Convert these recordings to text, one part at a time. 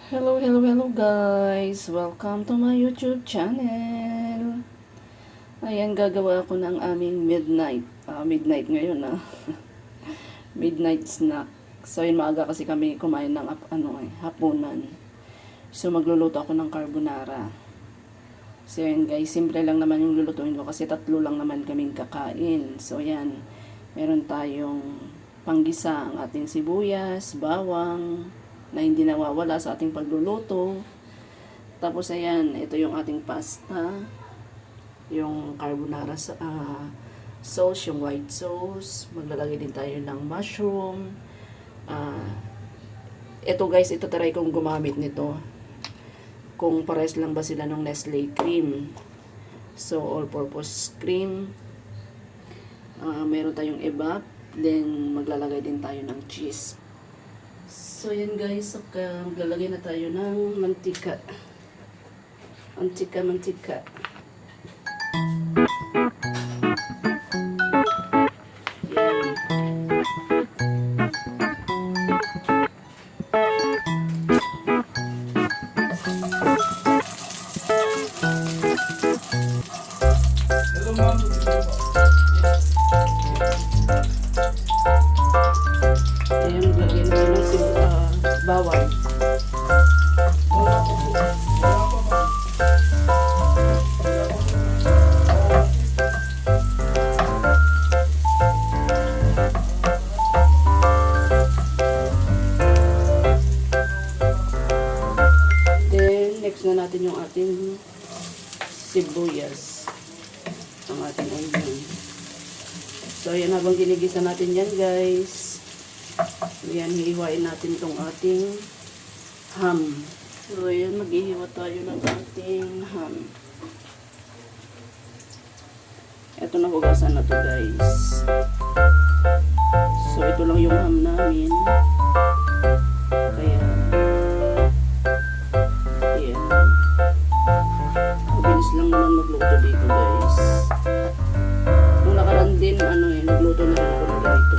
Hello, hello, hello guys! Welcome to my YouTube channel. Ayan, gagawa ako ng aming midnight ngayon midnight snack. So, yun, maaga kasi kami kumain ng hapunan. So, magluluto ako ng carbonara. So, yun guys, simple lang naman yung lulutuin ko kasi 3 lang naman kaming kakain. So, yan, meron tayong panggisa, ang ating sibuyas, bawang, na hindi nawawala sa ating pagluluto. Tapos ayan, ito yung ating pasta, yung carbonara sauce, yung white sauce. Maglalagay din tayo ng mushroom. Ito guys, ito try kong gumamit nito. Kung pares lang ba sila ng Nestle cream. So, all-purpose cream. Meron tayong evap. Then, maglalagay din tayo ng cheese. So, yan guys. Maglalagay na tayo ng mantika. Mantika. Yan. Hello, ma'am. Ayan, maglagay na tayo ng bawang. Then, next na natin yung ating sibuyas. Ang ating onion. So, ayan, habang ginigisa natin yan, guys. Ayan, hihiwain natin itong ating ham. So, ayan, maghihiwa tayo ng ating ham. Ito na, hugasan na to guys. So, ito lang yung ham namin. Kaya, ayan. Mabilis lang naman magluto dito guys. Nung nakaraan din, nagluto na rin ako ng ganito.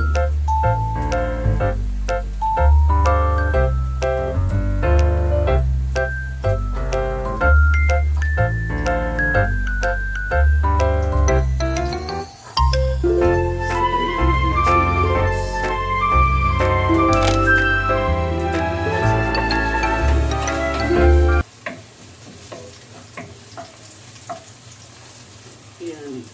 Yan.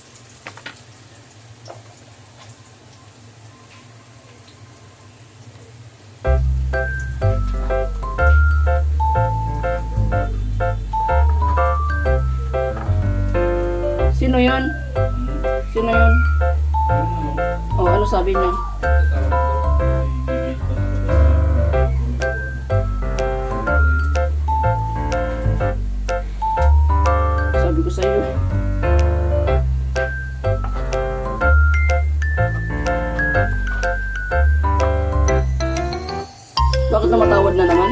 Sino yun? Sino yun? Oh, ano sabi niya? Sabi ko sa'yo. Bakit namatawad na naman?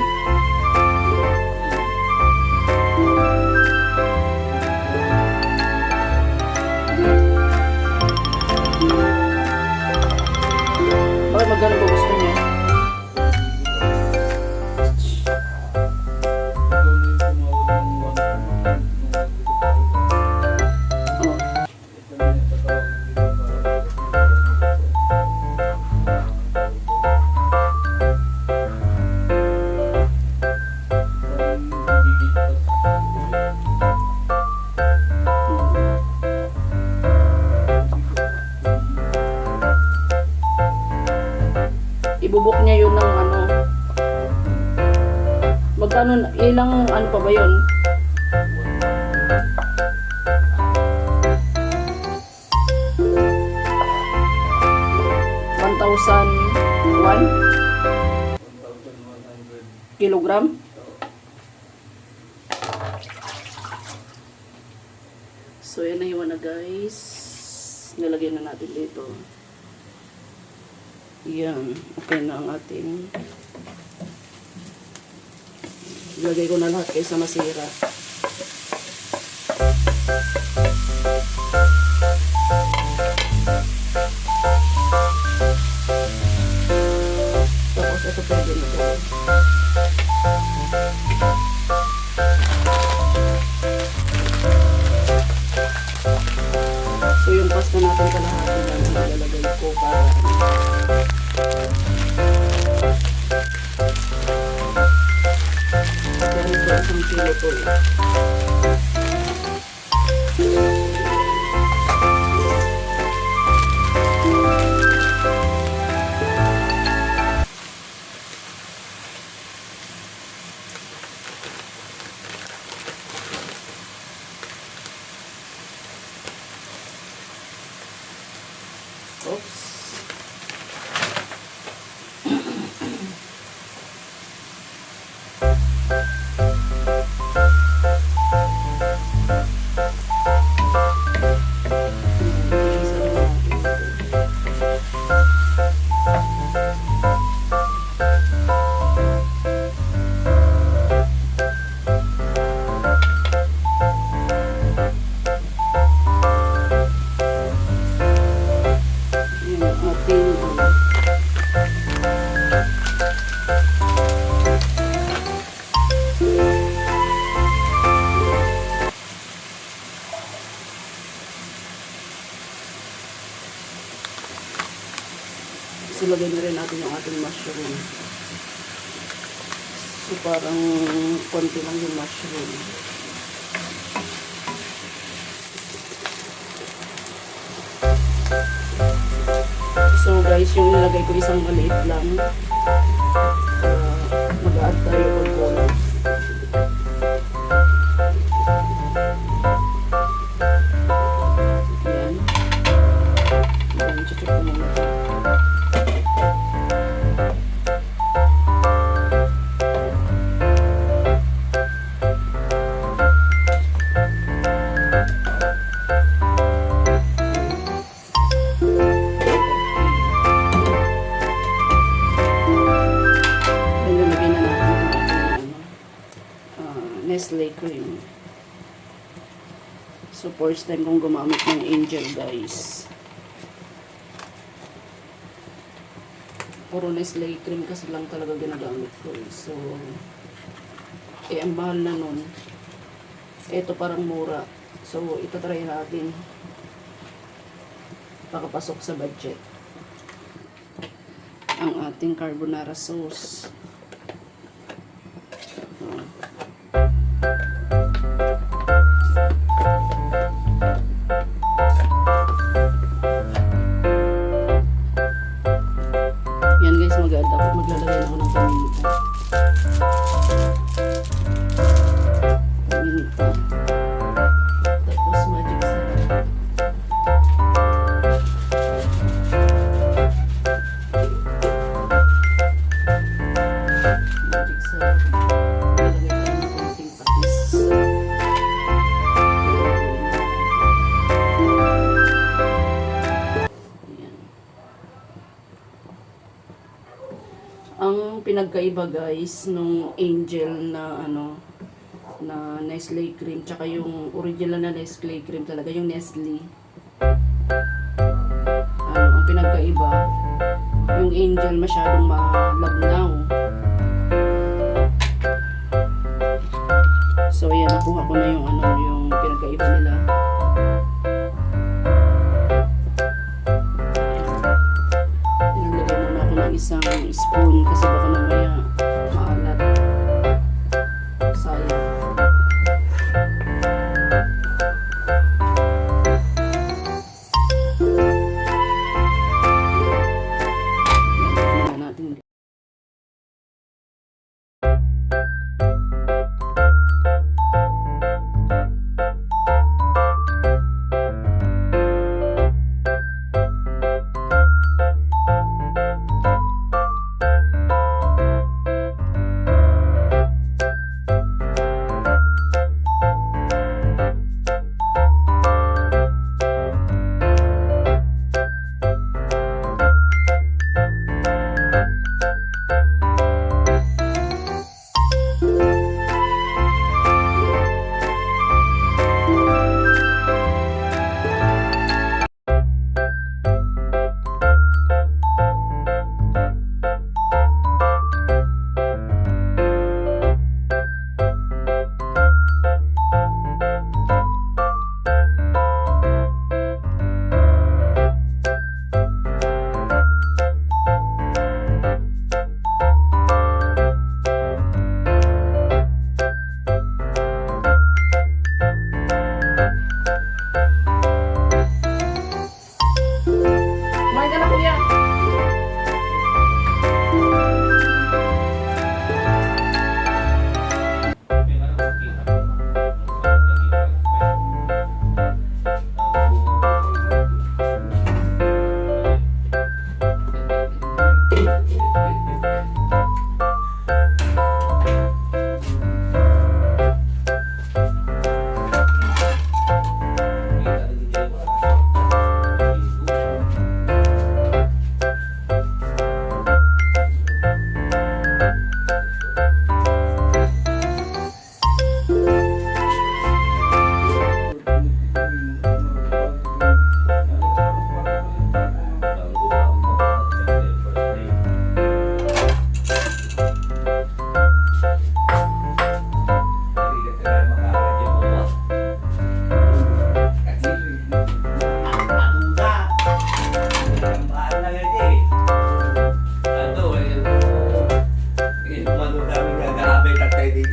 Bakit magkano ba gusto niya? Oh. Ibubuk niya yun ng magkano, ilang pa ba yun? Kilogram? So yan na yun na guys. Nilagyan na natin dito. Yan. Okay na ang ating. Ilagay ko na lahat kaysa masira. Tapos ito pwede na ito. kilo to eh. Oops. Yung ating lagay na rin natin yung ating mushroom. So parang konti lang yung mushroom. So guys, yung nilagay ko isang maliit lang. Mag-add tayo pag kulang. Ayan. Ayan, check ko muna. Nestle cream. So, first time kong gumamit ng Angel, guys. Puro Nestle cream kasi lang talaga ginagamit ko. So, ang mahal na nun. Ito parang mura. So, ito try natin. Pakapasok sa budget. Ang ating carbonara sauce. Yan guys, maglalagay na ako ng paminta. Paminta. Tapos magic sarap. Magic sarap. Maglalagay tayo ng konting patis. Ang pinagkaiba guys nung Angel na na Nestle cream tsaka yung original na Nestle cream talaga yung Nestle. Ang pinagkaiba yung Angel masyadong malabnaw. So ayan, nakuha ko na yung yung pinagkaiba nila. Isang spoon kasi baka mamaya maalat. Sayang. Yan natin.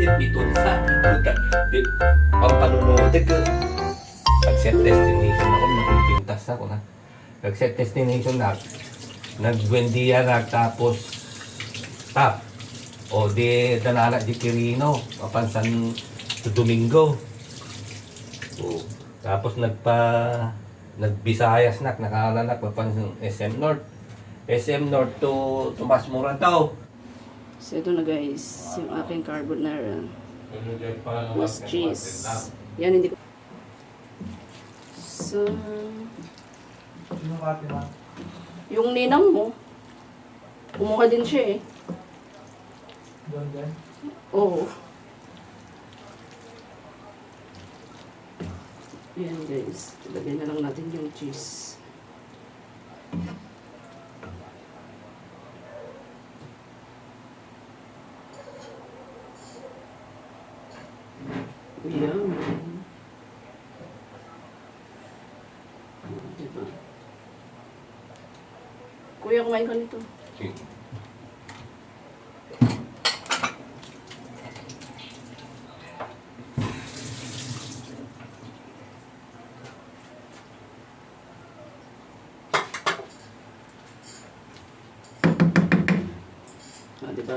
it bitunsa. Pampanunood ko. Pag-set destination ako, nagpintas ako na. Pag-set destination na, nag-Buendia na, tapos tap. O di danala di Quirino, papansan sa Domingo. O, tapos nagbisayas nakalanak papansan SM North. SM North to Tomas Moratao. So ito na guys, yung aking carbonara. Plus cheese. Yan, hindi ko... So, Sino ka, Tima? yung ninang mo, kumuha din siya eh. Doon din? Oo. Yan guys, ilagay na lang natin yung cheese. Yan. Diba? Kuya, kumain ka nito. Ah, diba?